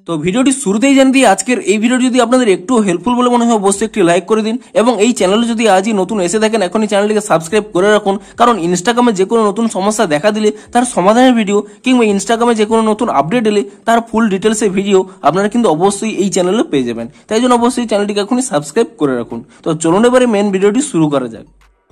তো ভিডিওটি শুরুতেই জানিয়ে দিই, আজকের এই ভিডিওটি যদি আপনাদের একটু হেল্পফুল বলে মনে হয় অবশ্যই একটি লাইক করে দিন এবং এই চ্যানেলে যদি আজই নতুন এসে থাকেন এখনই চ্যানেলটিকে সাবস্ক্রাইব করে রাখুন, কারণ ইনস্টাগ্রামে যে কোনো নতুন সমস্যা দেখা দিলে তার সমাধানের ভিডিও কিংবা ইনস্টাগ্রামে যে কোনো নতুন আপডেট এলে তার ফুল ডিটেলসের ভিডিও আপনারা কিন্তু অবশ্যই এই চ্যানেলে পেয়ে যাবেন। তাই জন্য অবশ্যই চ্যানেলটিকে এখনই সাবস্ক্রাইব করে রাখুন। তো চলুন এবারে মেন ভিডিওটি শুরু করা যাক।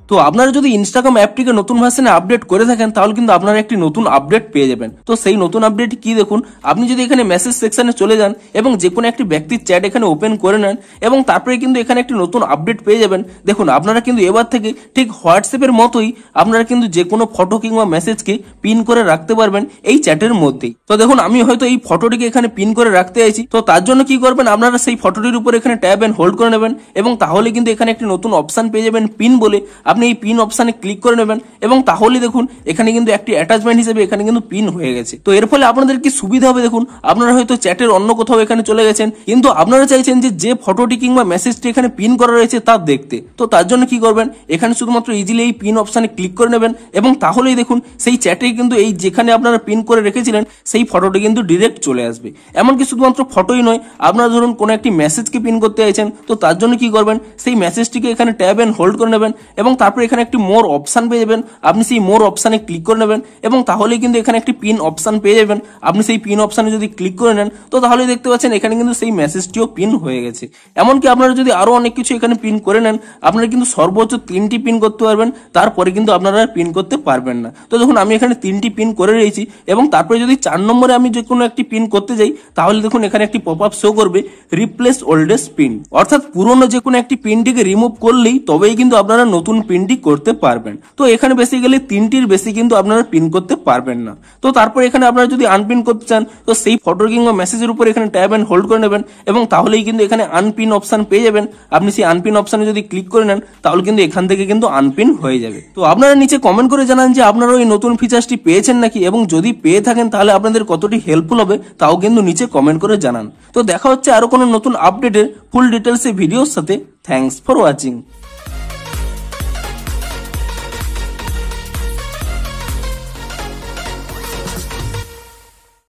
তো আপনারা যদি ইনস্টাগ্রাম অ্যাপটিকে নতুন ভার্সনে আপডেট করে থাকেন তাহলে কিন্তু আপনারা একটি নতুন আপডেট পেয়ে যাবেন। তো সেই নতুন আপডেট কি দেখুন, আপনি যদি এখানে মেসেজ সেকশনে চলে যান এবং যে কোনো একটি ব্যক্তির চ্যাট এখানে ওপেন করে নেন এবং তারপরে কিন্তু এখানে একটি নতুন আপডেট পেয়ে যাবেন। দেখুন আপনারা কিন্তু এবার থেকে ঠিক হোয়াটসঅ্যাপের মতোই আপনারা কিন্তু যে কোনো ফটো কিংবা মেসেজকে পিন করে রাখতে পারবেন এই চ্যাটের মধ্যেই। তো দেখুন আমি হয়তো এই ফটোটিকে এখানে পিন করে রাখতে চাইছি, তো তার জন্য কি করবেন, আপনারা সেই ফটোটির উপর এখানে ট্যাব এন্ড হোল্ড করে নেবেন এবং তাহলে কিন্তু এখানে একটি নতুন অপশন পেয়ে যাবেন পিন বলে। আপনি এই পিন অপশনে ক্লিক করে নেবেন এবং তাহলে দেখুন এখানে কিন্তু একটি অ্যাটাচমেন্ট হিসেবে এখানে কিন্তু পিন হয়ে গেছে। তো এর ফলে আপনাদের কি সুবিধা হবে, দেখুন আপনারা হয়তো চ্যাটের অন্য কোথাও এখানে চলে গেছেন কিন্তু আপনারা চাইছেন যে ফটোটি কিংবা মেসেজটি এখানে পিন করা রয়েছে তা দেখতে। তো তার জন্য কি করবেন, এখানে শুধুমাত্র ইজিলি এই পিন অপশনে ক্লিক করে নেবেন এবং তাহলেই দেখুন সেই চ্যাটে কিন্তু এই যেখানে আপনারা পিন করে রেখেছিলেন সেই ফটোটি কিন্তু ডিরেক্ট চলে আসবে। এমনকি শুধুমাত্র ফটোই নয়, আপনারা ধরুন কোনো একটি মেসেজকে পিন করতে চাইছেন, তো তার জন্য কি করবেন, সেই মেসেজটিকে এখানে ট্যাব এন্ড হোল্ড করে নেবেন এবং তারপর এখানে একটি মোর অপশন পেয়ে যাবেন। আপনি সেই মোর অপশনে ক্লিক করে নেবেন এবং তাহলে কিন্তু এখানে একটি পিন অপশন পেয়ে যাবেন। আপনি সেই পিন অপশনে যদি ক্লিক করে নেন তো তাহলে দেখতে পাচ্ছেন এখানে কিন্তু সেই মেসেজটিও পিন হয়ে গেছে। এমনকি আপনারা যদি আরো অনেক কিছু এখানে পিন করে নেন, আপনারা কিন্তু সর্বোচ্চ 3টি পিন করতে পারবেন, তারপরে কিন্তু আপনারা পিন করতে পারবেন না। তো দেখুন আমি এখানে 3টি পিন করে রয়েছি এবং তারপরে যদি 4 নম্বরে আমি যে কোনো একটি পিন করতে যাই তাহলে দেখুন এখানে একটি পপআপ শো করবে রিপ্লেস ওল্ডেস্ট পিন, অর্থাৎ পুরনো যে কোনো একটি পিনটিকে রিমুভ করলেই তবেই কিন্তু আপনারা নতুন পিনটি করতে পারবেন। তো এখানে বেসিক্যালি 3টির বেশি কিন্তু আপনারা পিন করতে পারবেন না। তো তারপর এখানে আপনারা যদি আনপিন করতে চান তো সেই ফটো কিংবা মেসেজের উপর এখানে ট্যাব এন্ড হোল্ড করে নেবেন এবং তাহলেই কিন্তু এখানে আনপিন অপশন পেয়ে যাবেন। আপনি সেই আনপিন অপশনে যদি ক্লিক করে নেন তাহলে কিন্তু এখান থেকে কিন্তু আনপিন হয়ে যাবে। তো আপনারা নিচে কমেন্ট করে জানান যে আপনারা ওই নতুন ফিচারটি পেয়েছেন নাকি এবং যদি পেয়ে থাকেন তাহলে আপনাদের কতটি হেল্পফুল হবে তাও কিন্তু নিচে কমেন্ট করে জানান। তো দেখা হচ্ছে আরো কোনো নতুন আপডেটের ফুল ডিটেলসে ভিডিওর সাথে। Thanks for watching.